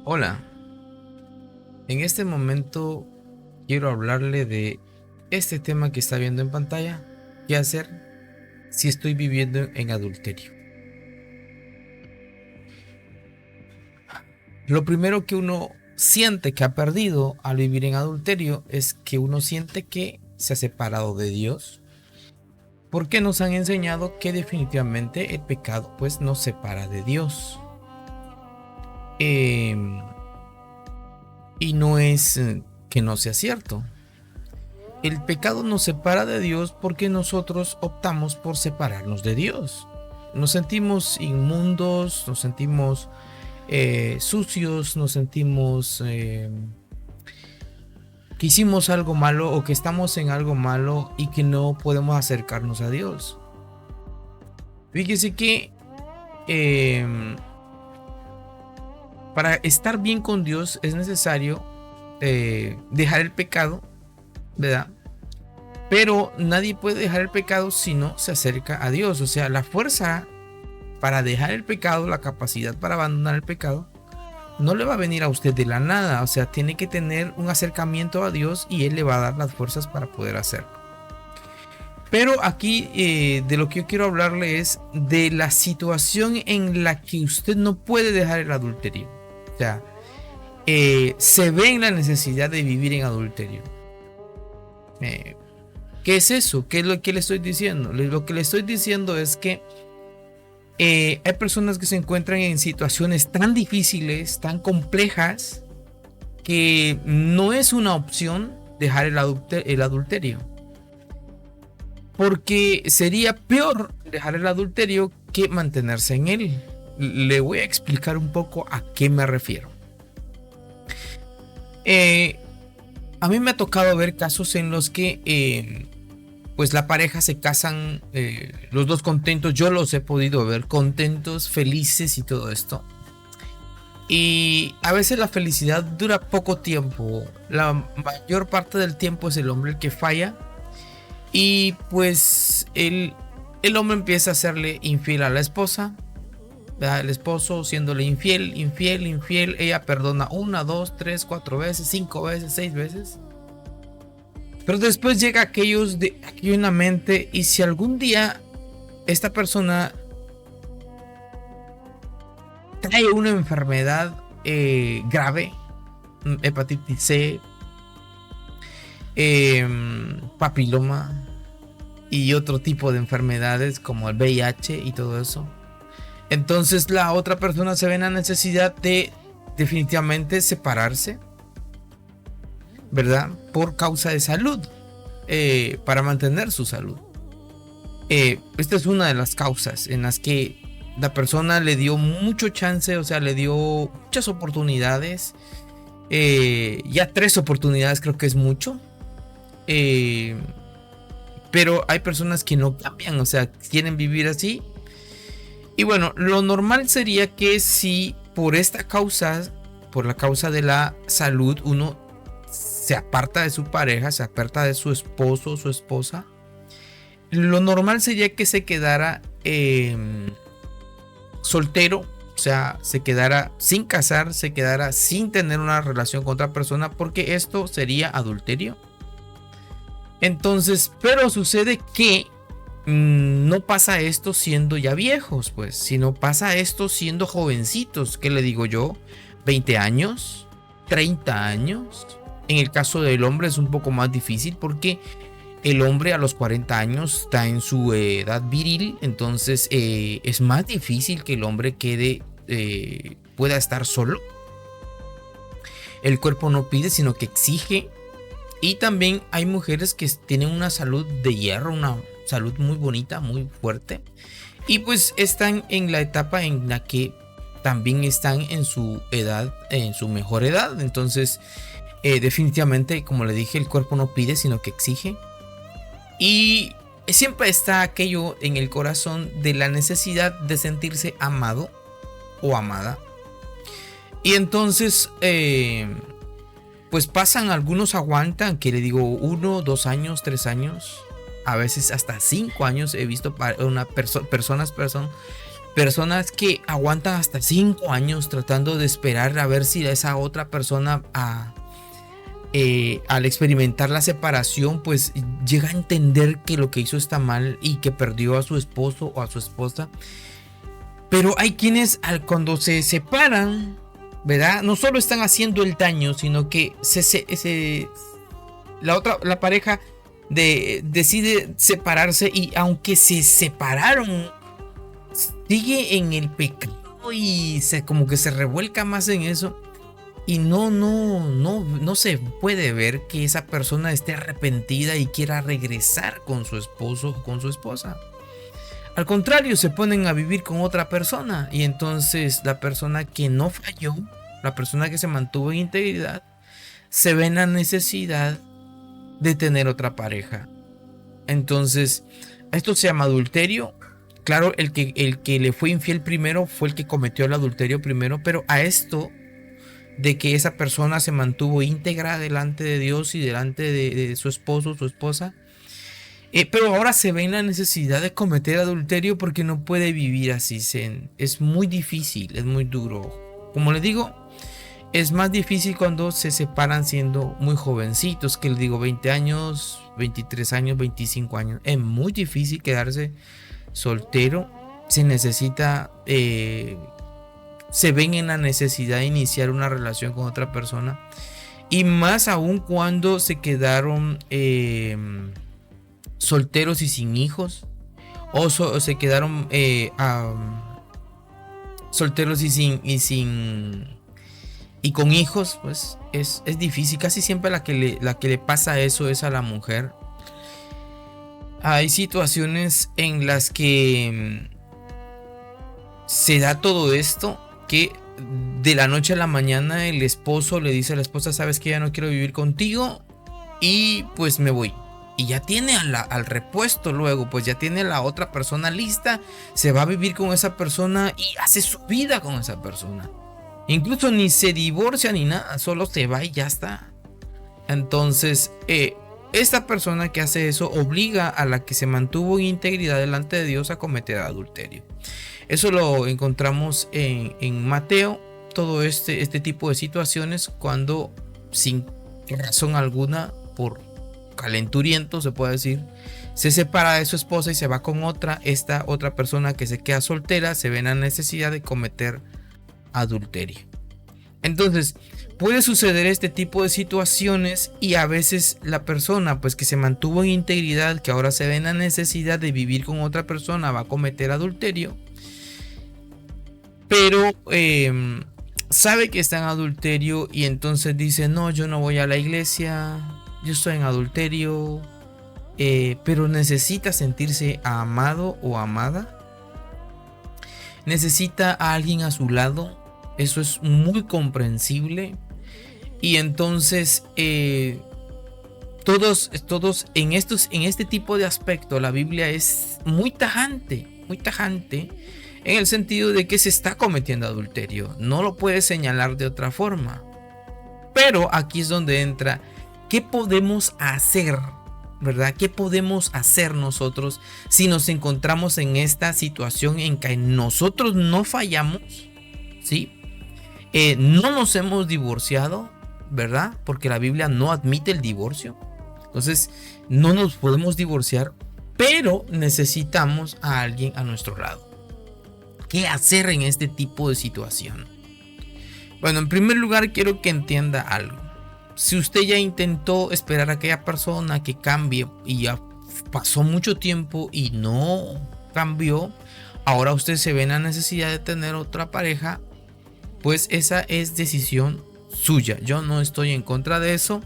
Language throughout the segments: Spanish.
Hola, en este momento quiero hablarle de este tema que está viendo en pantalla. ¿Qué hacer si estoy viviendo en adulterio? Lo primero que uno siente que ha perdido al vivir en adulterio es que uno siente que se ha separado de Dios, porque nos han enseñado que definitivamente el pecado pues nos separa de Dios. Em, y no es que no sea cierto. El pecado nos separa de Dios porque nosotros optamos por separarnos de Dios. Nos sentimos inmundos, nos sentimos sucios, nos sentimos que hicimos algo malo o que estamos en algo malo y que no podemos acercarnos a Dios. Fíjese que eh, para estar bien con Dios es necesario dejar el pecado, ¿verdad? Pero nadie puede dejar el pecado si no se acerca a Dios. O sea, la fuerza para dejar el pecado, la capacidad para abandonar el pecado, no le va a venir a usted de la nada. O sea, tiene que tener un acercamiento a Dios y Él le va a dar las fuerzas para poder hacerlo. Pero aquí de lo que yo quiero hablarle es de la situación en la que usted no puede dejar el adulterio. O sea, se ve en la necesidad de vivir en adulterio. ¿Qué es eso? ¿Qué es lo que le estoy diciendo? Lo que le estoy diciendo es que hay personas que se encuentran en situaciones tan difíciles, tan complejas, que no es una opción dejar el adulterio. Porque sería peor dejar el adulterio que mantenerse en él. Le voy a explicar un poco a qué me refiero. A mí me ha tocado ver casos en los que pues la pareja se casan, los dos contentos. Yo los he podido ver contentos, felices y todo esto. Y a veces la felicidad dura poco tiempo. La mayor parte del tiempo es el hombre el que falla. Y pues el hombre empieza a hacerle infiel a la esposa, ¿verdad? El esposo siéndole infiel. Ella perdona 1, 2, 3, 4 veces, 5 veces, 6 veces. Pero después llega aquello en la mente, y si algún día esta persona trae una enfermedad grave, hepatitis C, papiloma y otro tipo de enfermedades como el VIH y todo eso, entonces la otra persona se ve en la necesidad de definitivamente separarse, ¿verdad? Por causa de salud, para mantener su salud. Esta es una de las causas en las que la persona le dio mucho chance, o sea, le dio muchas oportunidades. Ya 3 oportunidades creo que es mucho. Pero hay personas que no cambian, o sea, quieren vivir así. Y bueno, lo normal sería que si por esta causa, por la causa de la salud, uno se aparta de su pareja, se aparta de su esposo o su esposa, lo normal sería que se quedara soltero, o sea, se quedara sin casar, se quedara sin tener una relación con otra persona, porque esto sería adulterio. Entonces, pero sucede que no pasa esto siendo ya viejos, pues, sino pasa esto siendo jovencitos. ¿Qué le digo yo? 20 años, 30 años. En el caso del hombre es un poco más difícil porque el hombre a los 40 años está en su edad viril, entonces es más difícil que el hombre pueda estar solo. El cuerpo no pide, sino que exige. Y también hay mujeres que tienen una salud de hierro, una salud muy bonita, muy fuerte. Y pues están en la etapa en la que también están en su edad, en su mejor edad. Entonces, definitivamente, como le dije, el cuerpo no pide, sino que exige. Y siempre está aquello en el corazón de la necesidad de sentirse amado o amada. Y entonces, pues pasan, algunos aguantan, que le digo 1, 2 años, 3 años, a veces hasta 5 años he visto personas Personas que aguantan hasta 5 años tratando de esperar a ver si esa otra persona al experimentar la separación pues llega a entender que lo que hizo está mal y que perdió a su esposo o a su esposa. Pero hay quienes cuando se separan, ¿verdad? No solo están haciendo el daño, sino que la pareja decide separarse, y aunque se separaron, sigue en el pecado y como que se revuelca más en eso. Y no se puede ver que esa persona esté arrepentida y quiera regresar con su esposo o con su esposa. Al contrario, se ponen a vivir con otra persona, y entonces la persona que no falló, la persona que se mantuvo en integridad, se ve en la necesidad de tener otra pareja. Entonces, esto se llama adulterio. Claro, el que le fue infiel primero fue el que cometió el adulterio primero, pero a esto de que esa persona se mantuvo íntegra delante de Dios y delante de su esposo o su esposa, pero ahora se ve en la necesidad de cometer adulterio porque no puede vivir así. Es muy difícil, es muy duro. Como les digo, es más difícil cuando se separan siendo muy jovencitos, que les digo 20 años, 23 años, 25 años. Es muy difícil quedarse soltero. Se necesita, se ven en la necesidad de iniciar una relación con otra persona, y más aún cuando se quedaron solteros y sin hijos, o se quedaron solteros y con hijos. Pues es difícil. Casi siempre la que le pasa eso es a la mujer. Hay situaciones en las que se da todo esto, que de la noche a la mañana el esposo le dice a la esposa: sabes que ya no quiero vivir contigo y pues me voy. Y ya tiene al repuesto luego, pues ya tiene a la otra persona lista, se va a vivir con esa persona y hace su vida con esa persona. Incluso ni se divorcia ni nada, solo se va y ya está. Entonces, esta persona que hace eso obliga a la que se mantuvo en integridad delante de Dios a cometer adulterio. Eso lo encontramos en Mateo, todo este tipo de situaciones, cuando sin razón alguna, por calenturiento se puede decir, se separa de su esposa y se va con otra. Esta otra persona que se queda soltera se ve en la necesidad de cometer adulterio. Entonces puede suceder este tipo de situaciones, y a veces la persona pues que se mantuvo en integridad, que ahora se ve en la necesidad de vivir con otra persona, va a cometer adulterio, pero sabe que está en adulterio, y entonces dice: no, yo no voy a la iglesia, yo estoy en adulterio, pero necesita sentirse amado o amada, necesita a alguien a su lado. Eso es muy comprensible. Y entonces todos en este tipo de aspecto, la Biblia es muy tajante en el sentido de que se está cometiendo adulterio. No lo puede señalar de otra forma. Pero aquí es donde entra qué podemos hacer, ¿verdad? ¿Qué podemos hacer nosotros si nos encontramos en esta situación en que nosotros no fallamos, ¿sí? No nos hemos divorciado, ¿verdad? Porque la Biblia no admite el divorcio. Entonces no nos podemos divorciar, pero necesitamos a alguien a nuestro lado. ¿Qué hacer en este tipo de situación? Bueno, en primer lugar quiero que entienda algo. Si usted ya intentó esperar a aquella persona que cambie y ya pasó mucho tiempo y no cambió, ahora usted se ve en la necesidad de tener otra pareja, pues esa es decisión suya. Yo no estoy en contra de eso.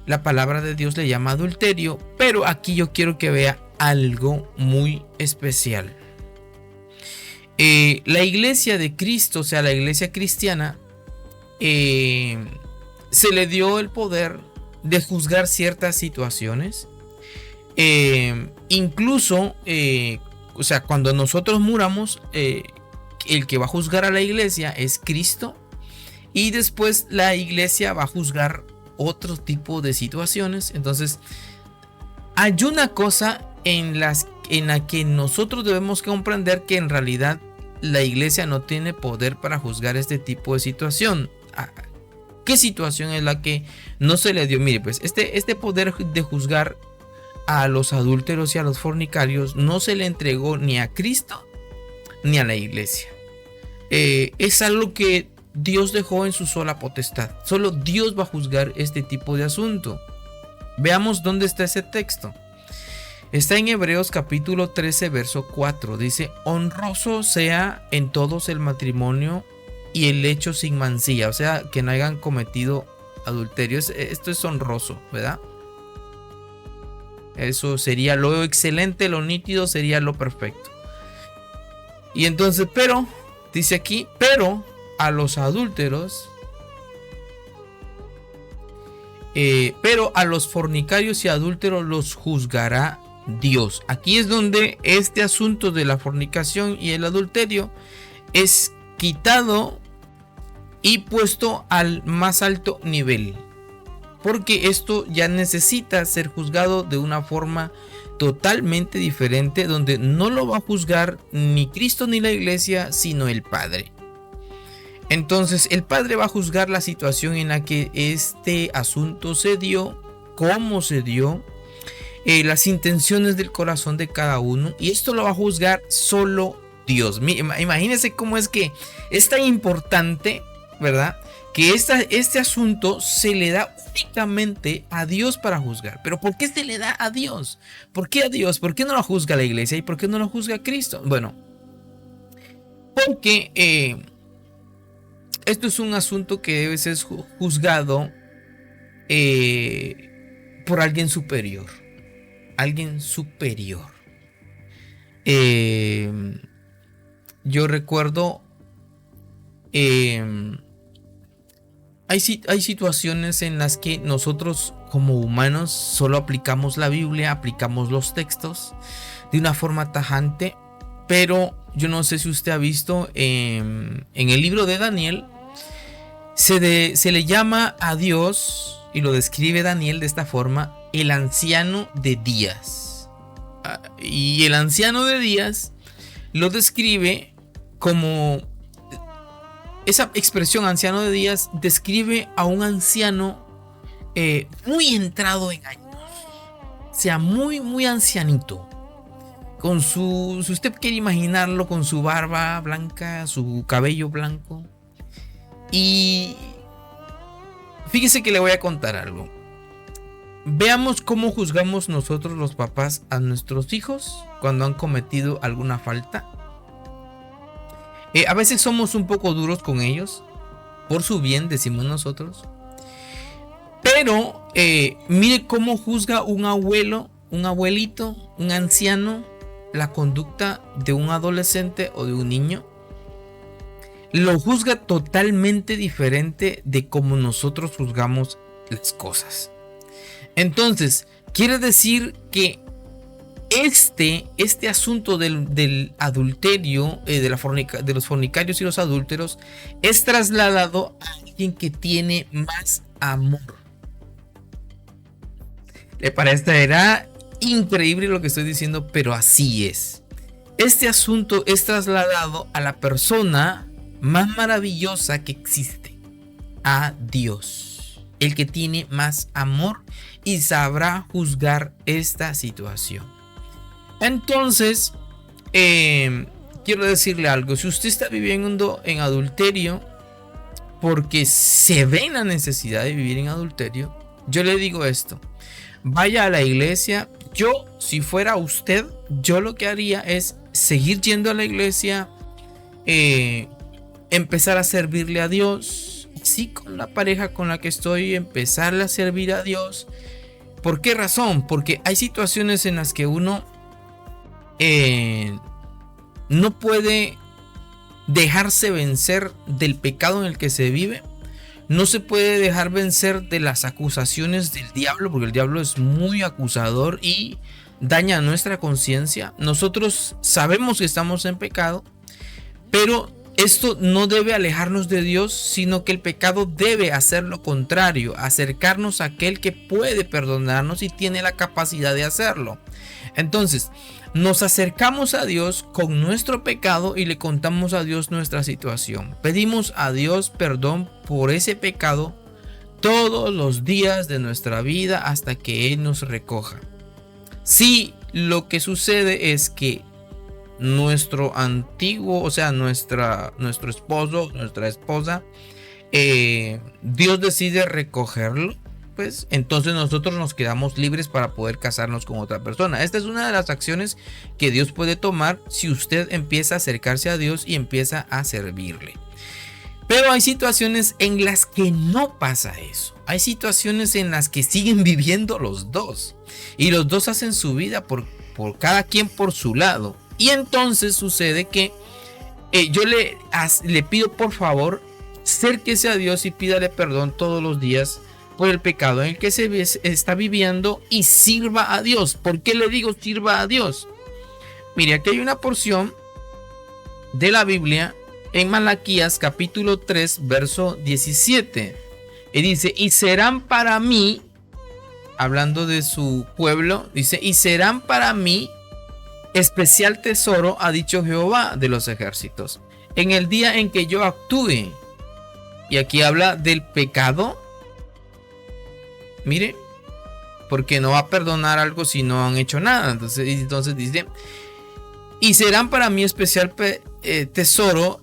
La palabra de Dios le llama adulterio, pero aquí yo quiero que vea algo muy especial. La iglesia de Cristo, o sea, la iglesia cristiana, se le dio el poder de juzgar ciertas situaciones. Incluso, o sea, cuando nosotros muramos, el que va a juzgar a la iglesia es Cristo, y después la iglesia va a juzgar otro tipo de situaciones. Entonces hay una cosa en la que nosotros debemos comprender, que en realidad la iglesia no tiene poder para juzgar este tipo de situación. ¿Qué situación es la que no se le dio? Mire, pues este poder de juzgar a los adúlteros y a los fornicarios no se le entregó ni a Cristo ni a la iglesia. Es algo que Dios dejó en su sola potestad. Solo Dios va a juzgar este tipo de asunto. Veamos dónde está ese texto. Está en Hebreos capítulo 13 verso 4. Dice: honroso sea en todos el matrimonio y el hecho sin mancilla. O sea, que no hayan cometido adulterio. Esto es honroso, ¿verdad? Eso sería lo excelente, lo nítido, sería lo perfecto. Y entonces, pero, dice aquí, pero a los adúlteros, pero a los fornicarios y adúlteros los juzgará Dios. Aquí es donde este asunto de la fornicación y el adulterio es quitado y puesto al más alto nivel, porque esto ya necesita ser juzgado de una forma totalmente diferente, donde no lo va a juzgar ni Cristo ni la iglesia, sino el Padre. Entonces el Padre va a juzgar la situación en la que este asunto se dio, cómo se dio, las intenciones del corazón de cada uno, y esto lo va a juzgar solo Dios. Imagínense cómo es que es tan importante, ¿verdad?, que este asunto se le da únicamente a Dios para juzgar. Pero ¿por qué se le da a Dios? ¿Por qué a Dios? ¿Por qué no lo juzga la iglesia? ¿Y por qué no lo juzga Cristo? Bueno, porque esto es un asunto que debe ser juzgado por alguien superior. Alguien superior. Yo recuerdo... Hay situaciones en las que nosotros como humanos solo aplicamos la Biblia, aplicamos los textos de una forma tajante, pero yo no sé si usted ha visto en el libro de Daniel, se le llama a Dios, y lo describe Daniel de esta forma, el anciano de días. Y el anciano de días lo describe como... Esa expresión anciano de días describe a un anciano muy entrado en años. O sea, muy ancianito. Con su, si usted quiere imaginarlo, con su barba blanca, su cabello blanco. Y fíjese que le voy a contar algo. Veamos cómo juzgamos nosotros los papás a nuestros hijos cuando han cometido alguna falta. A veces somos un poco duros con ellos, por su bien, decimos nosotros. Pero mire cómo juzga un abuelo, un abuelito, un anciano, la conducta de un adolescente o de un niño. Lo juzga totalmente diferente de cómo nosotros juzgamos las cosas. Entonces, quiere decir que este asunto del adulterio, de los fornicarios y los adúlteros, es trasladado a alguien que tiene más amor. Le parecerá increíble lo que estoy diciendo, pero así es. Este asunto es trasladado a la persona más maravillosa que existe, a Dios, el que tiene más amor y sabrá juzgar esta situación. Entonces, quiero decirle algo. Si usted está viviendo en adulterio porque se ve en la necesidad de vivir en adulterio, yo le digo esto: vaya a la iglesia. Yo, si fuera usted, yo lo que haría es seguir yendo a la iglesia, empezar a servirle a Dios. Sí, con la pareja con la que estoy, empezarle a servir a Dios. ¿Por qué razón? Porque hay situaciones en las que uno no puede dejarse vencer del pecado en el que se vive. No se puede dejar vencer de las acusaciones del diablo, porque el diablo es muy acusador y daña nuestra conciencia. Nosotros sabemos que estamos en pecado, pero esto no debe alejarnos de Dios, sino que el pecado debe hacer lo contrario, acercarnos a aquel que puede perdonarnos y tiene la capacidad de hacerlo. Entonces, Nos acercamos a Dios con nuestro pecado y le contamos a Dios nuestra situación. Pedimos a Dios perdón por ese pecado todos los días de nuestra vida hasta que Él nos recoja. Si lo que sucede es que nuestro antiguo, o sea, nuestro esposo, nuestra esposa, Dios decide recogerlo, pues entonces nosotros nos quedamos libres para poder casarnos con otra persona. Esta es una de las acciones que Dios puede tomar si usted empieza a acercarse a Dios y empieza a servirle. Pero hay situaciones en las que no pasa eso. Hay situaciones en las que siguen viviendo los dos. Y los dos hacen su vida por cada quien por su lado. Y entonces sucede que yo le pido por favor, acérquese a Dios y pídale perdón todos los días por el pecado en el que se está viviendo y sirva a Dios. ¿Por qué le digo sirva a Dios? Mire, aquí hay una porción de la Biblia en Malaquías capítulo 3 verso 17 y dice: y serán para mí, hablando de su pueblo, dice: y serán para mí especial tesoro, ha dicho Jehová de los ejércitos, en el día en que yo actúe. Y aquí habla del pecado. Mire, porque no va a perdonar algo si no han hecho nada. Entonces dice: y serán para mí especial tesoro,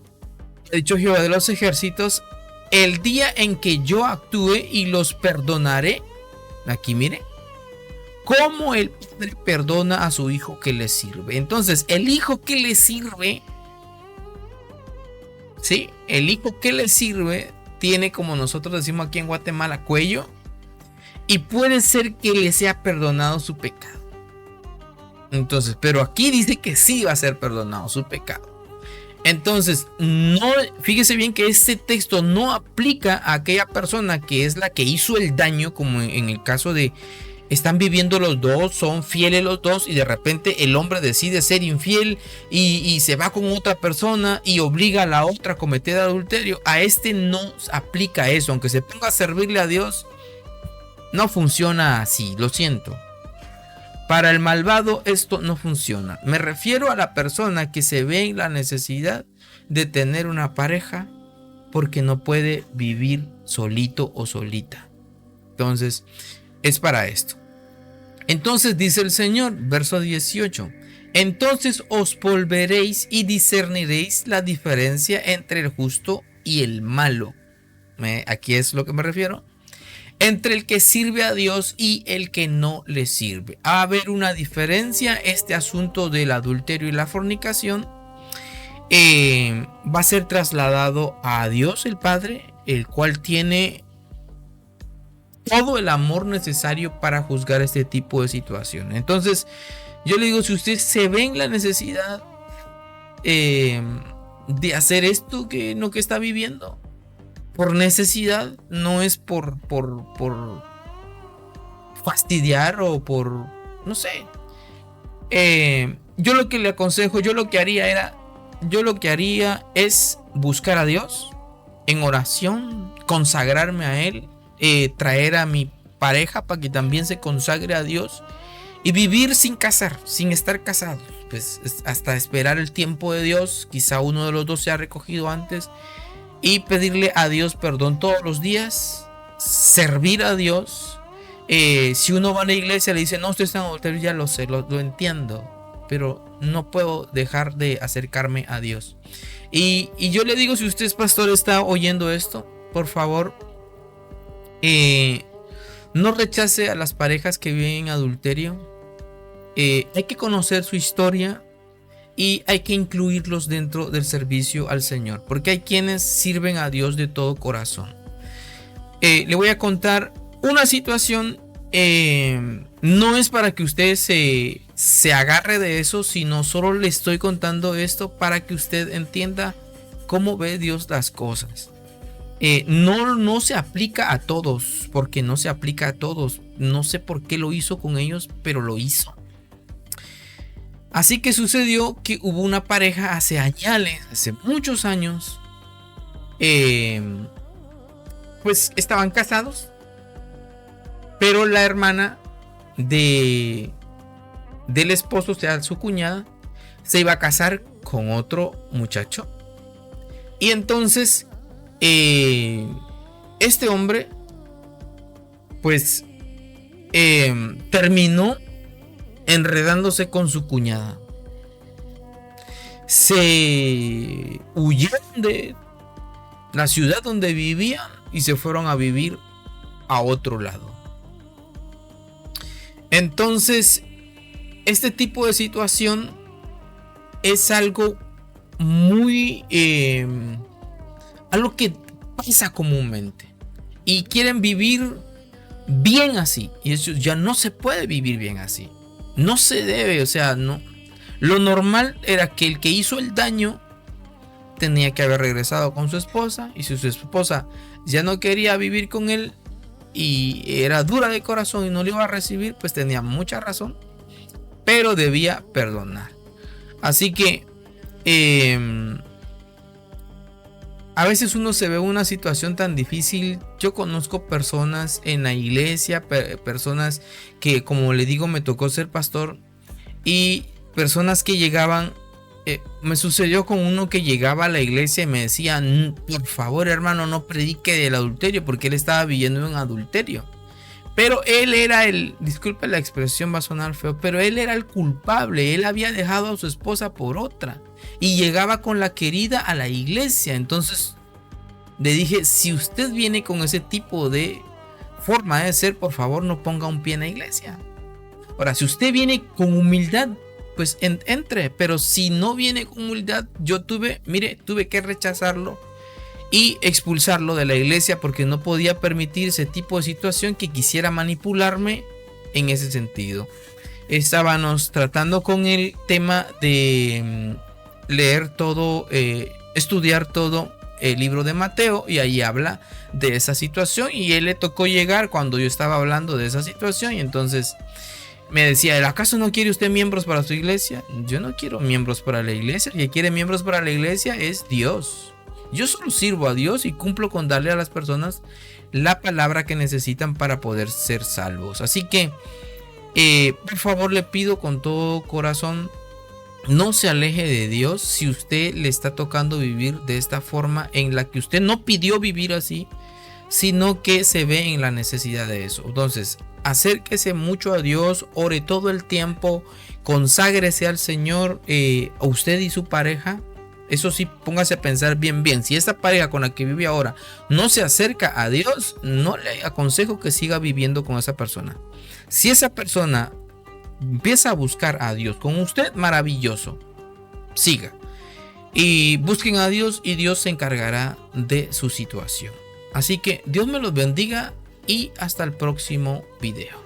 ha dicho Jehová de los ejércitos, el día en que yo actúe y los perdonaré. Aquí mire, cómo el padre perdona a su hijo que le sirve. Entonces, el hijo que le sirve, sí, el hijo que le sirve tiene, como nosotros decimos aquí en Guatemala, cuello, y puede ser que le sea perdonado su pecado. Entonces, pero aquí dice que sí va a ser perdonado su pecado. Entonces, no, fíjese bien que este texto no aplica a aquella persona que es la que hizo el daño, como en el caso de están viviendo los dos, son fieles los dos y de repente el hombre decide ser infiel y se va con otra persona y obliga a la otra a cometer adulterio. A este no aplica eso, aunque se ponga a servirle a Dios, no funciona así, lo siento. Para el malvado esto no funciona. Me refiero a la persona que se ve en la necesidad de tener una pareja porque no puede vivir solito o solita. Entonces, es para esto. Entonces dice el Señor, verso 18: entonces os volveréis y discerniréis la diferencia entre el justo y el malo. Aquí es lo que me refiero. Entre el que sirve a Dios y el que no le sirve. Va a haber una diferencia. Este asunto del adulterio y la fornicación va a ser trasladado a Dios el Padre, el cual tiene todo el amor necesario para juzgar este tipo de situaciones. Entonces, yo le digo, si usted se ve en la necesidad de hacer esto que está viviendo, por necesidad, no es por fastidiar o por, no sé. Yo lo que le aconsejo, yo lo que haría es buscar a Dios en oración, consagrarme a Él, traer a mi pareja para que también se consagre a Dios y vivir sin casar, sin estar casados, pues hasta esperar el tiempo de Dios. Quizá uno de los dos se ha recogido antes y pedirle a Dios perdón todos los días, servir a Dios. Si uno va a la iglesia y le dice: no, usted está en adulterio, ya lo sé, lo entiendo, pero no puedo dejar de acercarme a Dios. Y yo le digo, si usted es pastor, está oyendo esto, por favor, no rechace a las parejas que viven en adulterio. Hay que conocer su historia y hay que incluirlos dentro del servicio al Señor, porque hay quienes sirven a Dios de todo corazón. Le voy a contar una situación. No es para que usted se agarre de eso, sino solo le estoy contando esto para que usted entienda cómo ve Dios las cosas. No se aplica a todos, porque no se aplica a todos. No sé por qué lo hizo con ellos, pero lo hizo. Así que sucedió que hubo una pareja hace muchos años, pues estaban casados, pero la hermana de del esposo, o sea, su cuñada, se iba a casar con otro muchacho. Y entonces este hombre pues terminó enredándose con su cuñada. Se huyeron de la ciudad donde vivían y se fueron a vivir a otro lado. Entonces, este tipo de situación es algo muy algo que pasa comúnmente y quieren vivir bien así, y eso ya no se puede vivir bien así, no se debe, o sea, no. Lo normal era que el que hizo el daño tenía que haber regresado con su esposa, y si su esposa ya no quería vivir con él y era dura de corazón y no le iba a recibir, pues tenía mucha razón, pero debía perdonar. Así que a veces uno se ve en una situación tan difícil. Yo conozco personas en la iglesia, personas que, como le digo, me tocó ser pastor, y personas que llegaban, me sucedió con uno que llegaba a la iglesia y me decía: por favor, hermano, no predique del adulterio, porque él estaba viviendo en adulterio. Pero él era disculpe la expresión, va a sonar feo, pero él era el culpable. Él había dejado a su esposa por otra y llegaba con la querida a la iglesia. Entonces le dije: si usted viene con ese tipo de forma de ser, por favor, no ponga un pie en la iglesia. Ahora, si usted viene con humildad, pues entre, pero si no viene con humildad, yo tuve que rechazarlo y expulsarlo de la iglesia, porque no podía permitir ese tipo de situación que quisiera manipularme en ese sentido. Estábamos tratando con el tema de leer todo, estudiar todo el libro de Mateo, y ahí habla de esa situación, y él le tocó llegar cuando yo estaba hablando de esa situación, y entonces me decía: ¿acaso no quiere usted miembros para su iglesia? Yo no quiero miembros para la iglesia. El que quiere miembros para la iglesia es Dios. Yo solo sirvo a Dios y cumplo con darle a las personas la palabra que necesitan para poder ser salvos. Así que por favor, le pido con todo corazón, no se aleje de Dios si usted le está tocando vivir de esta forma en la que usted no pidió vivir así, sino que se ve en la necesidad de eso. Entonces, acérquese mucho a Dios, ore todo el tiempo, conságrese al Señor, a usted y su pareja. Eso sí, póngase a pensar bien. Si esta pareja con la que vive ahora no se acerca a Dios, no le aconsejo que siga viviendo con esa persona. Si esa persona empieza a buscar a Dios con usted, maravilloso, siga. Y busquen a Dios y Dios se encargará de su situación. Así que Dios me los bendiga y hasta el próximo video.